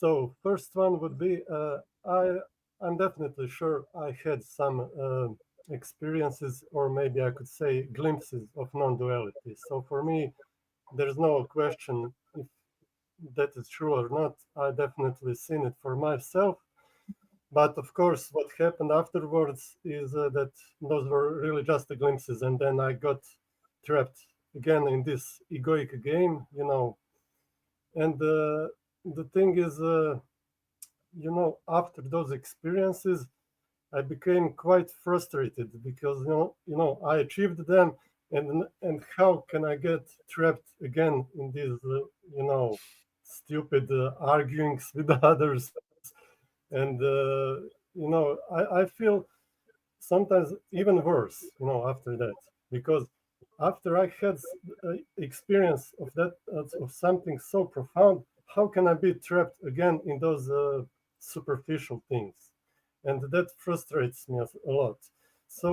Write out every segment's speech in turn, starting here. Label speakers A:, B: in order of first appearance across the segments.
A: So first one would be I'm definitely sure I had some experiences, or maybe I could say glimpses of non-duality. So for me, there's no question if that is true or not. I definitely seen it for myself. But of course, what happened afterwards is that those were really just the glimpses, and then I got trapped again in this egoic game, you know. And the thing is, you know, after those experiences, I became quite frustrated because I achieved them, and how can I get trapped again in these stupid arguings with others, and I feel sometimes even worse, after that, because after I had experience of that of something so profound, how can I be trapped again in those superficial things? And that frustrates me a lot. So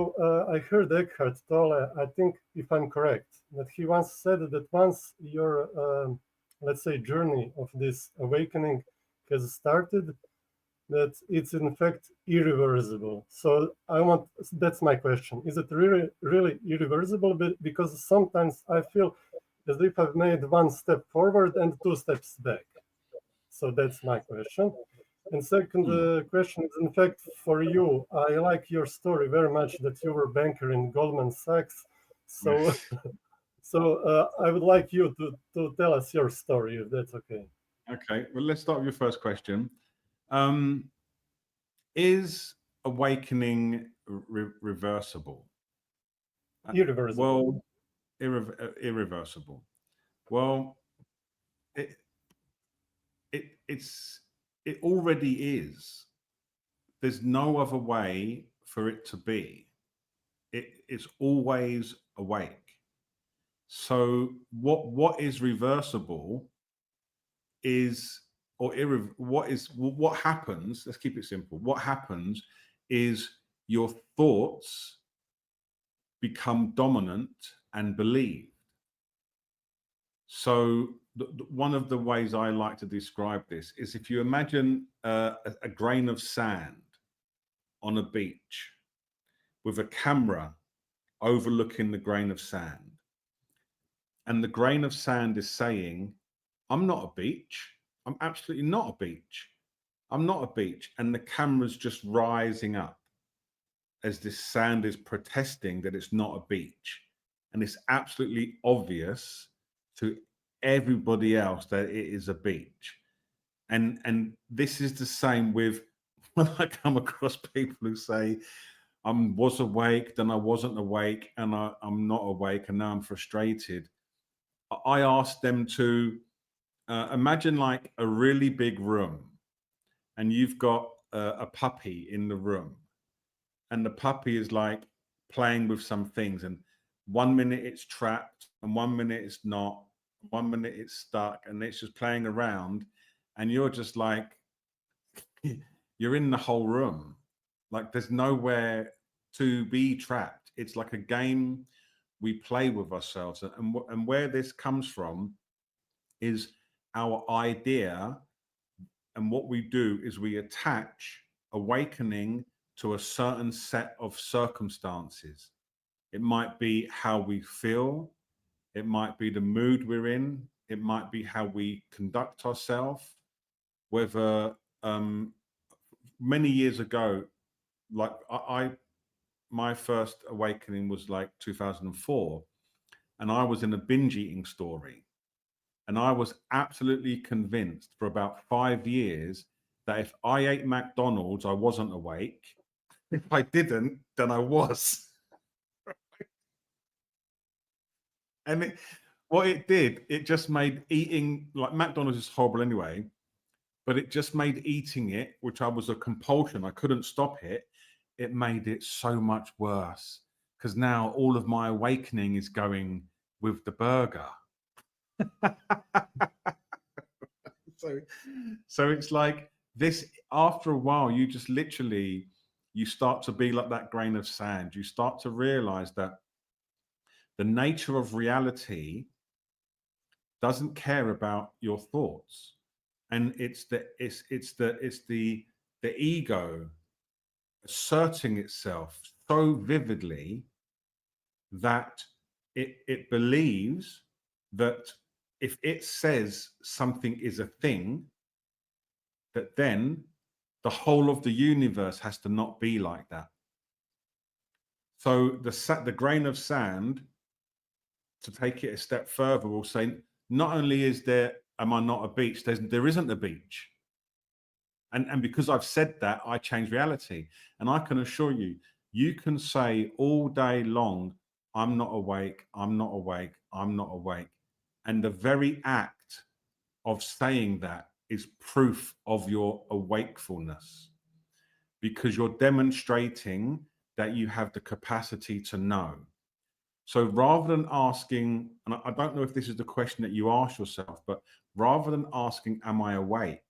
A: I heard Eckhart Tolle, I think, if I'm correct, that he once said that once your, let's say, journey of this awakening has started, that it's in fact irreversible. So that's my question. Is it really irreversible? Because sometimes I feel as if I've made one step forward and two steps back. So that's my question. And second question is, in fact, for you. I like your story very much that you were banker in Goldman Sachs. So,
B: Yes.
A: I would like you to tell us your story, if that's okay.
B: Okay. Well, let's start with your first question. Um, is awakening reversible?
A: Irreversible.
B: Well, irreversible. Well, it, it's it already is. There's no other way for it to be. It's always awake. So what is reversible is what happens. Let's keep it simple. What happens is your thoughts become dominant and believed. So one of the ways I like to describe this is if you imagine a grain of sand on a beach with a camera overlooking the grain of sand, and the grain of sand is saying, I'm not a beach. I'm absolutely not a beach. I'm not a beach. And the camera's just rising up as this sand is protesting that it's not a beach. And it's absolutely obvious to everybody else that it is a beach. And this is the same with when I come across people who say, I was awake, then I wasn't awake, and I'm not awake, and now I'm frustrated. I asked them to imagine like a really big room, and you've got a puppy in the room, and the puppy is like playing with some things, and 1 minute it's trapped, and 1 minute it's not, 1 minute it's stuck, and it's just playing around, and you're just like, you're in the whole room. Like there's nowhere to be trapped. It's like a game we play with ourselves, and where this comes from is our idea, and what we do is we attach awakening to a certain set of circumstances. It might be how we feel, it might be the mood we're in, it might be how we conduct ourselves, whether many years ago, like I my first awakening was like 2004, and I was in a binge eating story. And I was absolutely convinced for about 5 years that if I ate McDonald's, I wasn't awake. If I didn't, then I was. And what it did, it just made eating, like McDonald's is horrible anyway, but it just made eating it, which I was a compulsion, I couldn't stop it. It made it so much worse because now all of my awakening is going with the burger. so so it's like this, after a while you just literally, you start to be like that grain of sand. You start to realize that the nature of reality doesn't care about your thoughts, And it's the ego asserting itself so vividly that it believes that if it says something is a thing, that then the whole of the universe has to not be like that. So the grain of sand, to take it a step further, will say, not only am I not a beach, there isn't a beach. And because I've said that, I change reality. And I can assure you, you can say all day long, I'm not awake, I'm not awake, I'm not awake. And the very act of saying that is proof of your awakefulness, because you're demonstrating that you have the capacity to know. So rather than asking, and I don't know if this is the question that you ask yourself, but rather than asking, am I awake?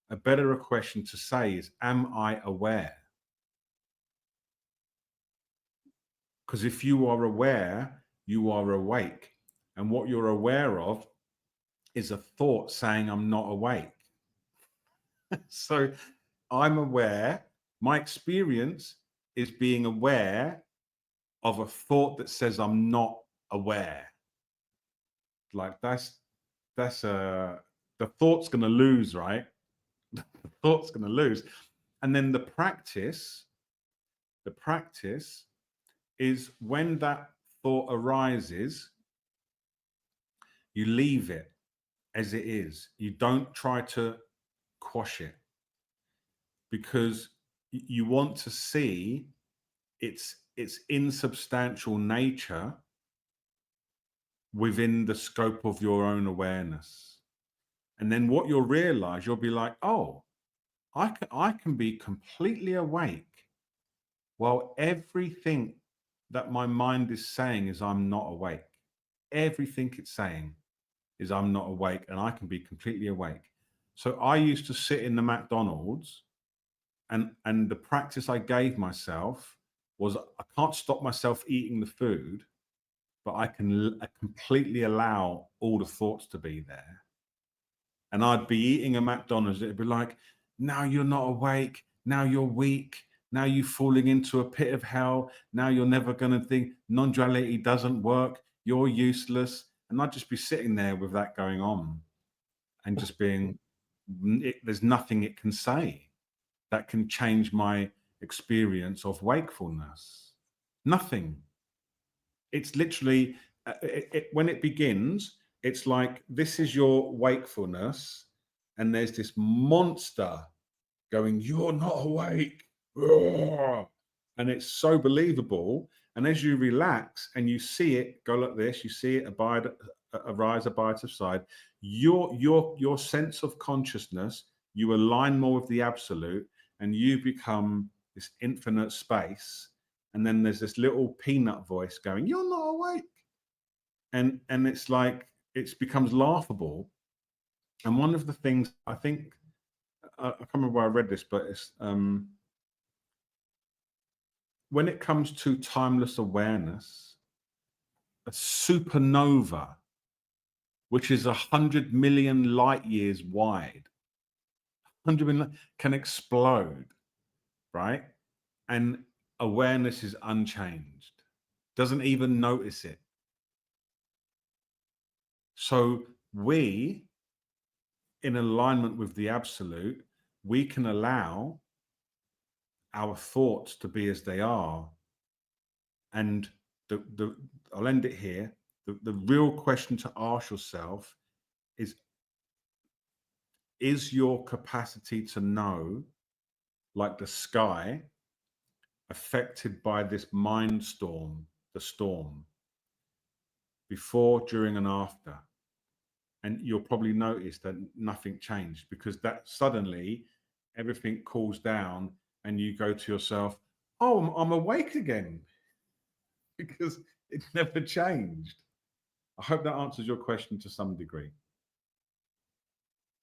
B: A better question to say is, am I aware? Because if you are aware, you are awake. And what you're aware of is a thought saying, I'm not awake. So I'm aware. My experience is being aware of a thought that says I'm not aware. Like the thought's going to lose, right? The thought's going to lose. And then the practice is when that thought arises, you leave it as it is. You don't try to quash it, because you want to see its insubstantial nature within the scope of your own awareness. And then what you'll realize, you'll be like, oh, I can be completely awake while everything that my mind is saying is I'm not awake. Everything it's saying is I'm not awake, and I can be completely awake. So I used to sit in the McDonald's, and the practice I gave myself was, I can't stop myself eating the food, but I completely allow all the thoughts to be there. And I'd be eating a McDonald's, it'd be like, now you're not awake, now you're weak, now you're falling into a pit of hell, now you're never going to think, non-duality doesn't work, you're useless. And I'd just be sitting there with that going on, and just being, there's nothing it can say that can change my experience of wakefulness. Nothing. It's literally, when it begins, it's like, this is your wakefulness, and there's this monster going, you're not awake. And it's so believable. And as you relax and you see it go like this, you see it arise, abide, subside, your sense of consciousness, you align more with the absolute, and you become this infinite space. And then there's this little peanut voice going, you're not awake. And it's like, it becomes laughable. And one of the things, I think, I can't remember where I read this, but it's when it comes to timeless awareness, a supernova, which is 100 million light years wide, 100 million, can explode, right? And awareness is unchanged, doesn't even notice it. So we, in alignment with the absolute, we can allow our thoughts to be as they are. And I'll end it here. The real question to ask yourself is your capacity to know, like the sky, affected by this mind storm, the storm, before, during, and after? And you'll probably notice that nothing changed, because that suddenly everything cools down, and you go to yourself, oh, I'm awake again, because it never changed. I hope that answers your question to some degree.